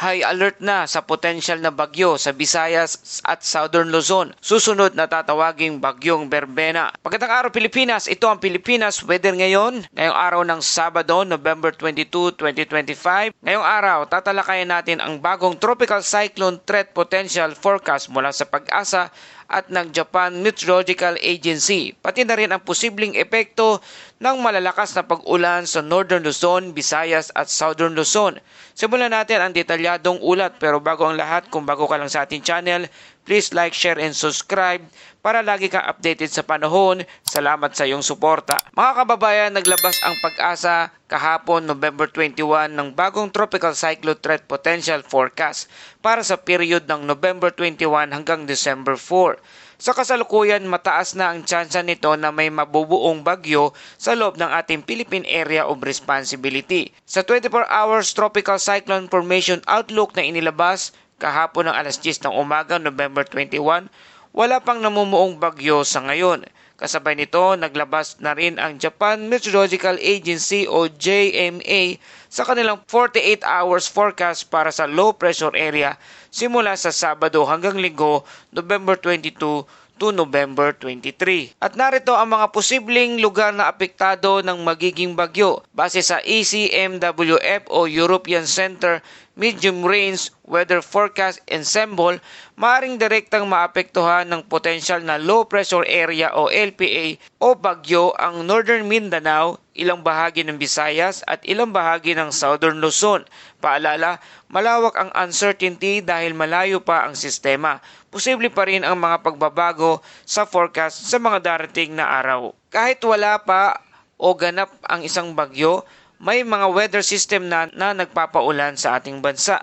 high alert na sa potential na bagyo sa Visayas at Southern Luzon. Susunod na tatawaging bagyong Berbena. Pagkatang araw Pilipinas, ito ang Pilipinas weather ngayon. Ngayong araw ng Sabado, November 22, 2025. Ngayong araw, tatalakayan natin ang bagong tropical cyclone threat potential forecast mula sa Pag-asa at ng Japan Meteorological Agency, pati na rin ang posibleng epekto ng malalakas na pag-ulan sa Northern Luzon, Visayas at Southern Luzon. Simulan natin ang detalyadong ulat, pero bago ang lahat, kung bago ka lang sa ating channel, please like, share and subscribe para lagi kang updated sa panahon. Salamat sa iyong suporta. Mga kababayan, naglabas ang Pag-asa kahapon November 21 ng bagong tropical cyclone threat potential forecast para sa period ng November 21 hanggang December 4. Sa kasalukuyan, mataas na ang tsansa nito na may mabubuong bagyo sa loob ng ating Philippine Area of Responsibility. Sa 24 hours tropical cyclone formation outlook na inilabas kahapon ng alas 10 ng umaga, November 21, wala pang namumuong bagyo sa ngayon. Kasabay nito, naglabas na rin ang Japan Meteorological Agency o JMA sa kanilang 48 hours forecast para sa low pressure area simula sa Sabado hanggang Linggo, November 22 to November 23. At narito ang mga posibleng lugar na apektado ng magiging bagyo base sa ECMWF o European Center Medium Range Weather Forecast Ensemble. Maaring direktang maapektuhan ng potensyal na low pressure area o LPA o bagyo ang Northern Mindanao, ilang bahagi ng Visayas at ilang bahagi ng Southern Luzon. Paalala, malawak ang uncertainty dahil malayo pa ang sistema. Posible pa rin ang mga pagbabago sa forecast sa mga darating na araw. Kahit wala pa o ganap ang isang bagyo, may mga weather system na nagpapaulan sa ating bansa.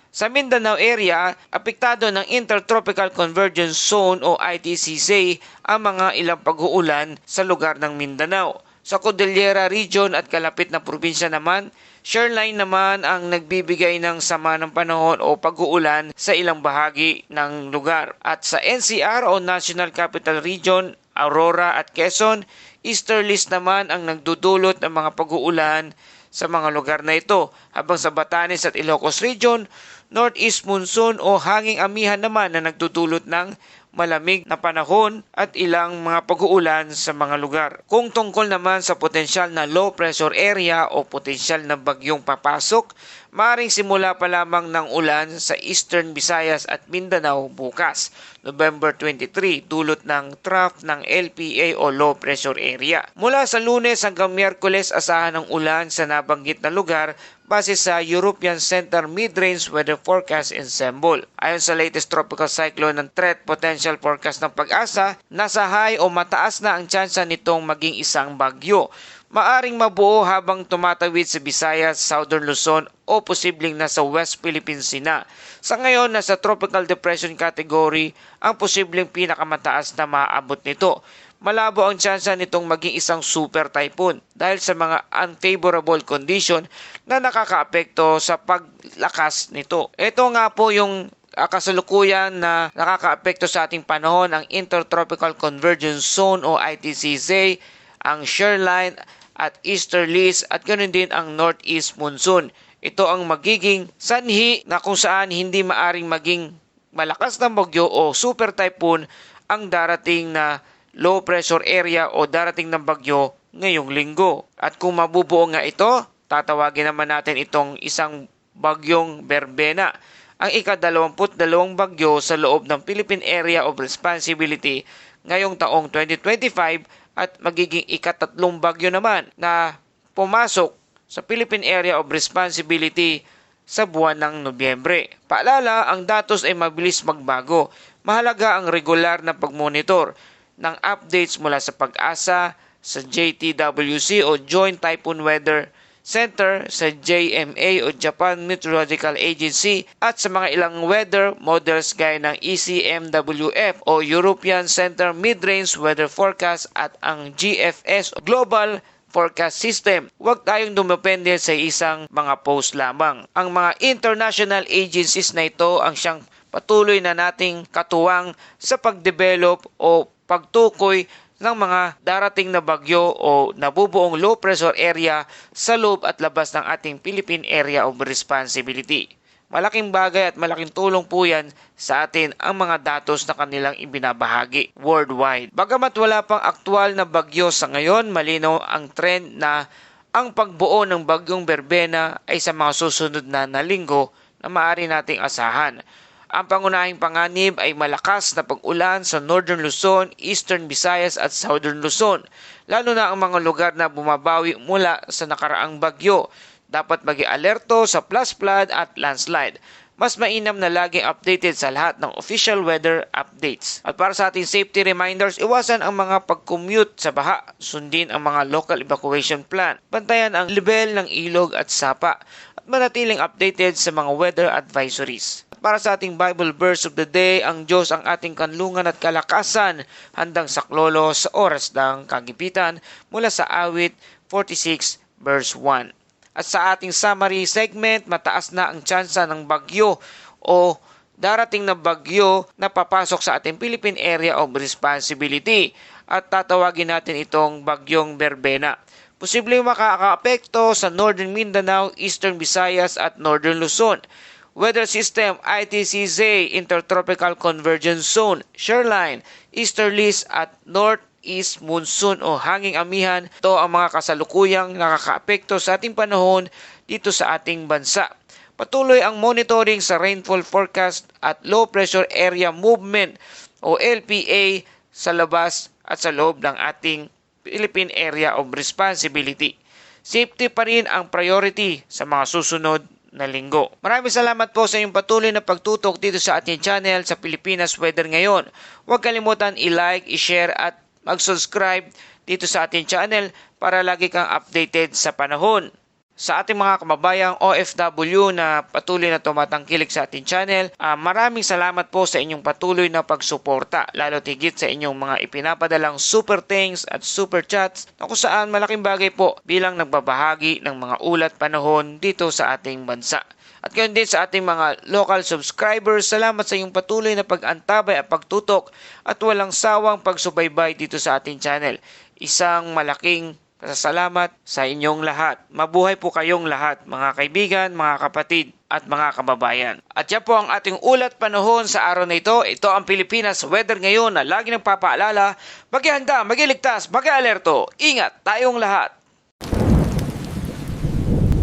Sa Mindanao area, apektado ng Intertropical Convergence Zone o ITCZ ang mga ilang pag-uulan sa lugar ng Mindanao. Sa Cordillera Region at kalapit na probinsya naman, shoreline naman ang nagbibigay ng sama ng panahon o pag-uulan sa ilang bahagi ng lugar. At sa NCR o National Capital Region, Aurora at Quezon, easterlies naman ang nagdudulot ng mga pag-uulan sa mga lugar na ito. Habang sa Batanes at Ilocos Region, northeast monsoon o hanging amihan naman na nagdudulot ng malamig na panahon at ilang mga pag-uulan sa mga lugar. Kung tungkol naman sa potensyal na low pressure area o potensyal na bagyong papasok, maaaring simula pa lamang ng ulan sa Eastern Visayas at Mindanao bukas, November 23, dulot ng trough ng LPA o low pressure area. Mula sa Lunes hanggang Miyerkules, asahan ng ulan sa nabanggit na lugar base sa European Center Mid-Range Weather Forecast Ensemble. Ayon sa latest tropical cyclone ng threat potential forecast ng Pag-asa, nasa high o mataas na ang tsansa nitong maging isang bagyo. Maaring mabuo habang tumatawid sa Visayas, Southern Luzon o posibleng nasa West Philippine Sea na. Sa ngayon, nasa tropical depression category ang posibleng pinakamataas na maaabot nito. Malabo ang tsansa nitong maging isang super typhoon dahil sa mga unfavorable condition na nakakaapekto sa paglakas nito. Ito nga po yung kasalukuyan na nakakaapekto sa ating panahon, ang Intertropical Convergence Zone o ITCZ, ang shoreline at easterlies at ganoon din ang northeast monsoon. Ito ang magiging sanhi na kung saan hindi maaring maging malakas na bagyo o super typhoon ang darating na low pressure area o darating ng bagyo ngayong linggo. At kung mabubuo nga ito, tatawagin naman natin itong isang bagyong Berbena, ang ika-22 bagyo sa loob ng Philippine Area of Responsibility ngayong taong 2025 at magiging ika-3 bagyo naman na pumasok sa Philippine Area of Responsibility sa buwan ng Nobyembre. Paalala, ang datos ay mabilis magbago. Mahalaga ang regular na pagmonitor ng updates mula sa Pag-asa, sa JTWC o Joint Typhoon Weather Center, sa JMA o Japan Meteorological Agency at sa mga ilang weather models gaya ng ECMWF o European Center Mid-Range Weather Forecast at ang GFS o Global Forecast System. Huwag tayong dumepende sa isang mga post lamang. Ang mga international agencies na ito ang siyang patuloy na nating katuwang sa pagdevelop o pagtukoy ng mga darating na bagyo o nabubuong low pressure area sa loob at labas ng ating Philippine Area of Responsibility. Malaking bagay at malaking tulong po yan sa atin ang mga datos na kanilang ibinabahagi worldwide. Bagamat wala pang aktual na bagyo sa ngayon, malinaw ang trend na ang pagbuo ng bagyong Berbena ay sa mga susunod na linggo na maaari nating asahan. Ang pangunahing panganib ay malakas na pag-ulan sa Northern Luzon, Eastern Visayas at Southern Luzon, lalo na ang mga lugar na bumabawi mula sa nakaraang bagyo. Dapat mag-alerto sa flash flood at landslide. Mas mainam na laging updated sa lahat ng official weather updates. At para sa ating safety reminders, iwasan ang mga pag-commute sa baha, sundin ang mga local evacuation plan, bantayan ang level ng ilog at sapa, at manatiling updated sa mga weather advisories. At para sa ating Bible verse of the day, ang Diyos ang ating kanlungan at kalakasan, handang saklolo sa oras ng kagipitan, mula sa awit 46 verse 1. At sa ating summary segment, mataas na ang tsansa ng bagyo o darating na bagyo na papasok sa ating Philippine Area of Responsibility at tatawagin natin itong bagyong Berbena. Posibleng makakaapekto sa Northern Mindanao, Eastern Visayas at Northern Luzon. Weather System ITCZ Intertropical Convergence Zone, shoreline, easterlies at northeast monsoon o hanging amihan. Ito ang mga kasalukuyang nakakaapekto sa ating panahon dito sa ating bansa. Patuloy ang monitoring sa rainfall forecast at low pressure area movement o LPA sa labas at sa loob ng ating Philippine Area of Responsibility. Safety pa rin ang priority sa mga susunod na linggo. Maraming salamat po sa inyong patuloy na pagtutok dito sa ating channel sa Pilipinas Weather Ngayon. Huwag kalimutan i-like, i-share at mag-subscribe dito sa ating channel para lagi kang updated sa panahon. Sa ating mga kababayang OFW na patuloy na tumatangkilik sa ating channel, maraming salamat po sa inyong patuloy na pagsuporta, lalo tigit sa inyong mga ipinapadalang super thanks at super chats na kung saan malaking bagay po bilang nagbabahagi ng mga ulat panahon dito sa ating bansa. At gayon din sa ating mga local subscribers, salamat sa inyong patuloy na pag-antabay at pagtutok at walang sawang pagsubaybay dito sa ating channel. Isang malaking pasasalamat sa inyong lahat. Mabuhay po kayong lahat, mga kaibigan, mga kapatid, at mga kababayan. At yan po ang ating ulat panahon sa araw na ito. Ito ang Pilipinas Weather Ngayon na lagi nagpapaalala, mag-ihanda, mag-iligtas, mag-alerto. Ingat tayong lahat.